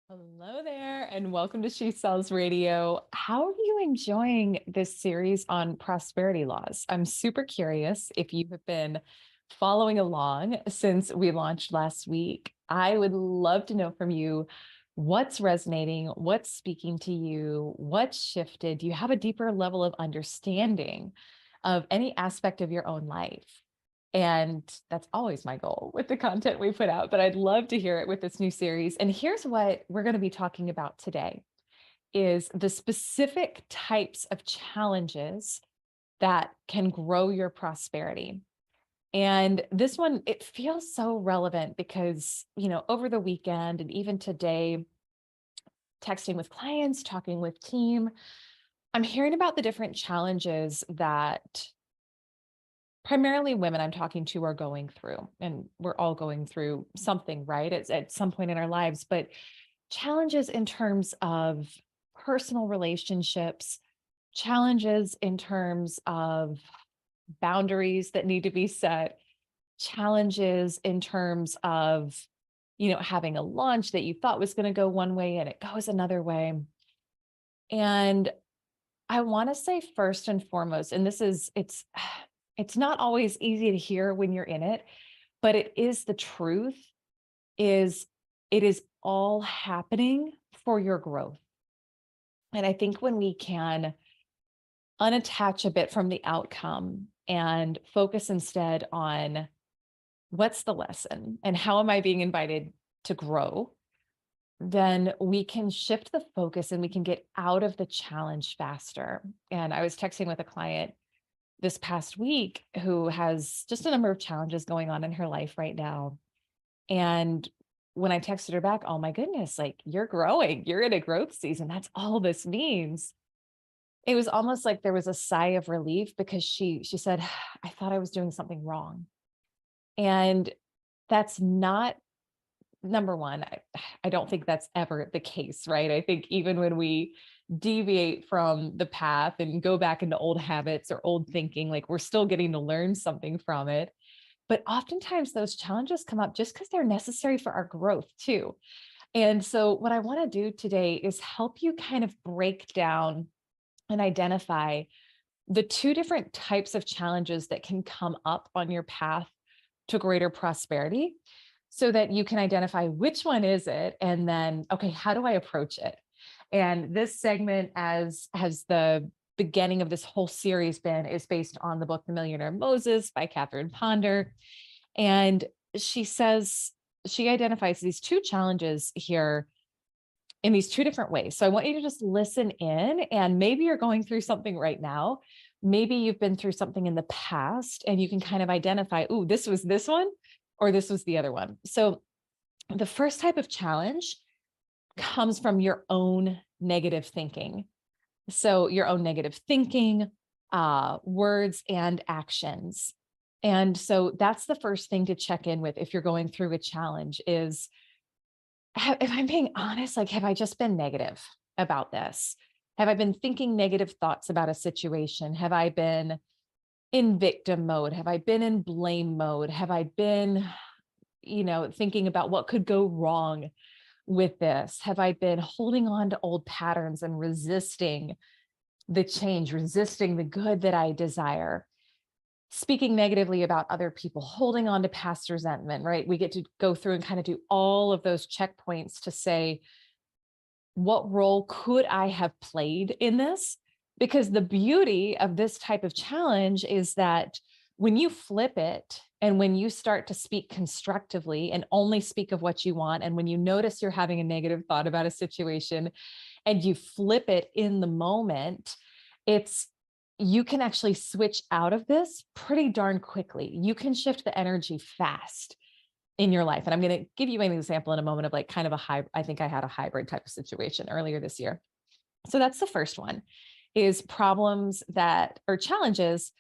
Hello there, and welcome to She Sells Radio. How are you enjoying this series on prosperity laws? I'm super curious if you have been following along since we launched last week. I would love to know from you what's resonating, what's speaking to you, what's shifted. Do you have a deeper level of understanding of any aspect of your own life? And that's always my goal with the content we put out, but I'd love to hear it with this new series. And here's what we're going to be talking about today is the specific types of challenges that can grow your prosperity. And this one, it feels so relevant because, over the weekend and even today, texting with clients, talking with team, I'm hearing about the different challenges that primarily women I'm talking to are going through, and we're all going through something, right? It's at some point in our lives, but challenges in terms of personal relationships, challenges in terms of boundaries that need to be set, challenges in terms of, having a launch that you thought was going to go one way and it goes another way. And I want to say first and foremost, and it's not always easy to hear when you're in it, but it is the truth, is it is all happening for your growth. And I think when we can unattach a bit from the outcome and focus instead on what's the lesson and how am I being invited to grow, then we can shift the focus and we can get out of the challenge faster. And I was texting with a client this past week who has just a number of challenges going on in her life right now. And when I texted her back, oh my goodness, like you're growing, you're in a growth season. That's all this means. It was almost like there was a sigh of relief because she said, I thought I was doing something wrong. And that's not number one. I don't think that's ever the case, right? I think even when we deviate from the path and go back into old habits or old thinking, like we're still getting to learn something from it. But oftentimes those challenges come up just because they're necessary for our growth too. And so what I want to do today is help you kind of break down and identify the two different types of challenges that can come up on your path to greater prosperity so that you can identify which one is it and then, okay, how do I approach it? And this segment, as has the beginning of this whole series been, is based on the book The Millionaire Moses by Catherine Ponder. And she says, she identifies these two challenges here in these two different ways. So I want you to just listen in, and maybe you're going through something right now. Maybe you've been through something in the past and you can kind of identify, ooh, this was this one or this was the other one. So the first type of challenge comes from your own negative thinking. So your own negative thinking, words and actions. And so that's the first thing to check in with if you're going through a challenge is, if I'm being honest, like, have I just been negative about this? Have I been thinking negative thoughts about a situation? Have I been in victim mode? Have I been in blame mode? Have I been, thinking about what could go wrong with this? Have I been holding on to old patterns and resisting the change, resisting the good that I desire? Speaking negatively about other people, holding on to past resentment, right? We get to go through and kind of do all of those checkpoints to say, what role could I have played in this? Because the beauty of this type of challenge is that when you flip it and when you start to speak constructively and only speak of what you want, and when you notice you're having a negative thought about a situation and you flip it in the moment, you can actually switch out of this pretty darn quickly. You can shift the energy fast in your life. And I'm going to give you an example in a moment of like kind of I think I had a hybrid type of situation earlier this year. So that's the first one, is problems that or challenges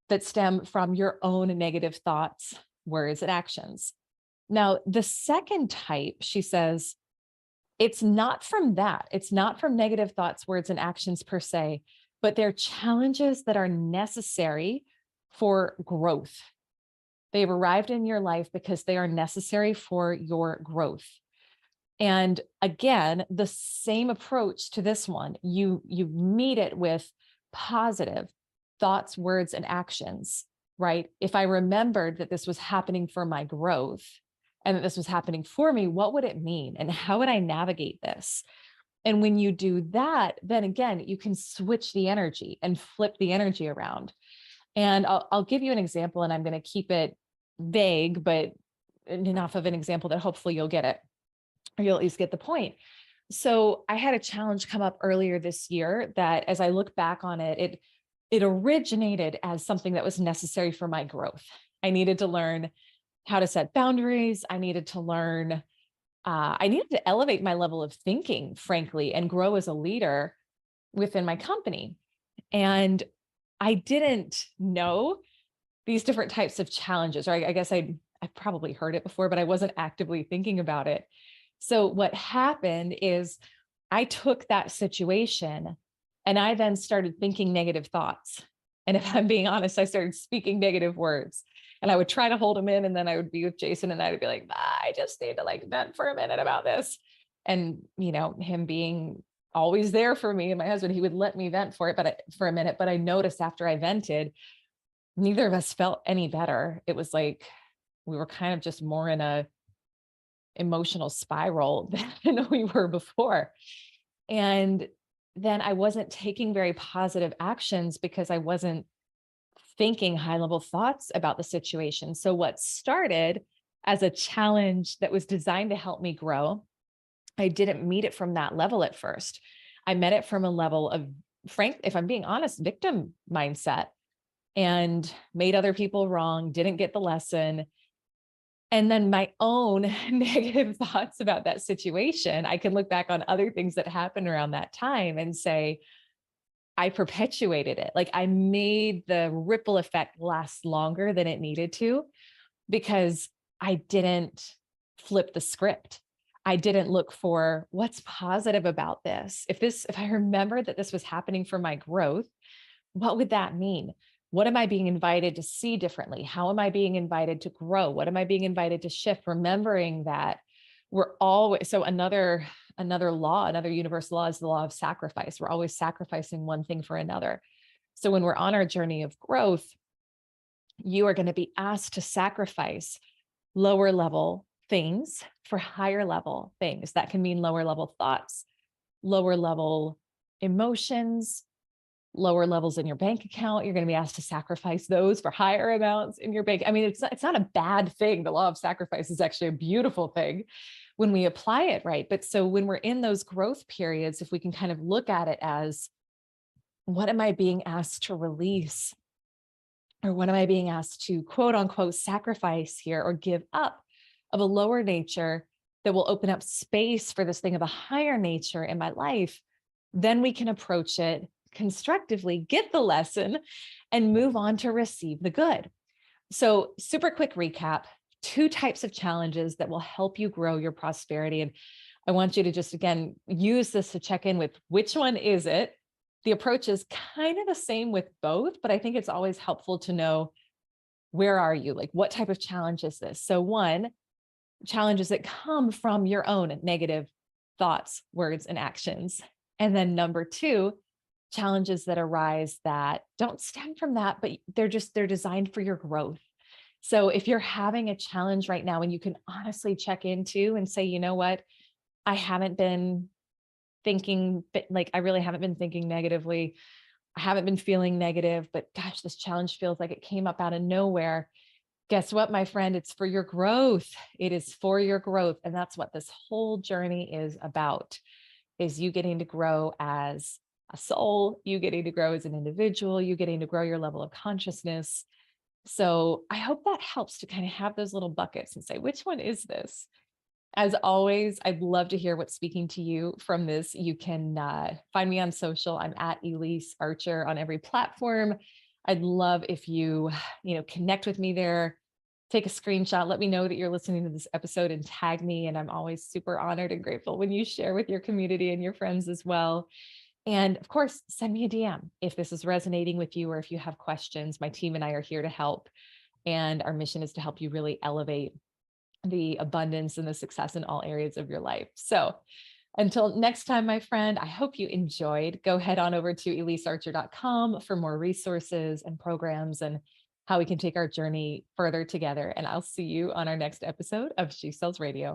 that stem from your own negative thoughts, words, and actions. Now, the second type, she says, it's not from that. It's not from negative thoughts, words, and actions per se, but they're challenges that are necessary for growth. They've arrived in your life because they are necessary for your growth. And again, the same approach to this one, you meet it with positive thoughts, words, and actions, right? If I remembered that this was happening for my growth and that this was happening for me, what would it mean? And how would I navigate this? And when you do that, then again, you can switch the energy and flip the energy around. And I'll give you an example, and I'm going to keep it vague, but enough of an example that hopefully you'll get it, or you'll at least get the point. So I had a challenge come up earlier this year that, as I look back on it, it originated as something that was necessary for my growth. I needed to learn how to set boundaries. I needed to learn, I needed to elevate my level of thinking, frankly, and grow as a leader within my company. And I didn't know these different types of challenges, or I guess I probably heard it before, but I wasn't actively thinking about it. So what happened is I took that situation and I then started thinking negative thoughts. And if I'm being honest, I started speaking negative words, and I would try to hold them in. And then I would be with Jason and I'd be like, I just need to like vent for a minute about this. And, him being always there for me and my husband, he would let me vent for it, for a minute. But I noticed after I vented, neither of us felt any better. It was like we were kind of just more in a emotional spiral than we were before. And then I wasn't taking very positive actions because I wasn't thinking high level thoughts about the situation. So what started as a challenge that was designed to help me grow, I didn't meet it from that level at first. I met it from a level of, if I'm being honest, victim mindset, and made other people wrong, didn't get the lesson. And then my own negative thoughts about that situation, I can look back on other things that happened around that time and say, I perpetuated it. Like I made the ripple effect last longer than it needed to, because I didn't flip the script. I didn't look for what's positive about this. If I remember that this was happening for my growth, what would that mean? What am I being invited to see differently? How am I being invited to grow? What am I being invited to shift? Remembering that we're always, so another law, another universal law is the law of sacrifice. We're always sacrificing one thing for another. So when we're on our journey of growth, you are going to be asked to sacrifice lower level things for higher level things. That can mean lower level thoughts, lower level emotions, lower levels in your bank account. You're going to be asked to sacrifice those for higher amounts in your bank. I mean, it's not a bad thing. The law of sacrifice is actually a beautiful thing when we apply it right. But so when we're in those growth periods, if we can kind of look at it as, what am I being asked to release? Or what am I being asked to quote unquote sacrifice here or give up of a lower nature that will open up space for this thing of a higher nature in my life? Then we can approach it constructively, get the lesson, and move on to receive the good. So super quick recap, 2 types of challenges that will help you grow your prosperity. And I want you to just, again, use this to check in with which one is it. The approach is kind of the same with both, but I think it's always helpful to know, where are you? Like, what type of challenge is this? So 1, challenges that come from your own negative thoughts, words, and actions. And then number 2, challenges that arise that don't stem from that, but they're designed for your growth. So if you're having a challenge right now and you can honestly check into and say, you know what, I haven't been thinking, I really haven't been thinking negatively. I haven't been feeling negative, but gosh, this challenge feels like it came up out of nowhere. Guess what, my friend? It's for your growth. It is for your growth. And that's what this whole journey is about, is you getting to grow as a soul, you getting to grow as an individual, you getting to grow your level of consciousness. So I hope that helps to kind of have those little buckets and say, which one is this? As always, I'd love to hear what's speaking to you from this. You can find me on social. I'm at Elyse Archer on every platform. I'd love if you connect with me there, take a screenshot, let me know that you're listening to this episode and tag me. And I'm always super honored and grateful when you share with your community and your friends as well. And of course, send me a DM if this is resonating with you or if you have questions. My team and I are here to help. And our mission is to help you really elevate the abundance and the success in all areas of your life. So until next time, my friend, I hope you enjoyed. Go head on over to ElyseArcher.com for more resources and programs and how we can take our journey further together. And I'll see you on our next episode of She Sells Radio.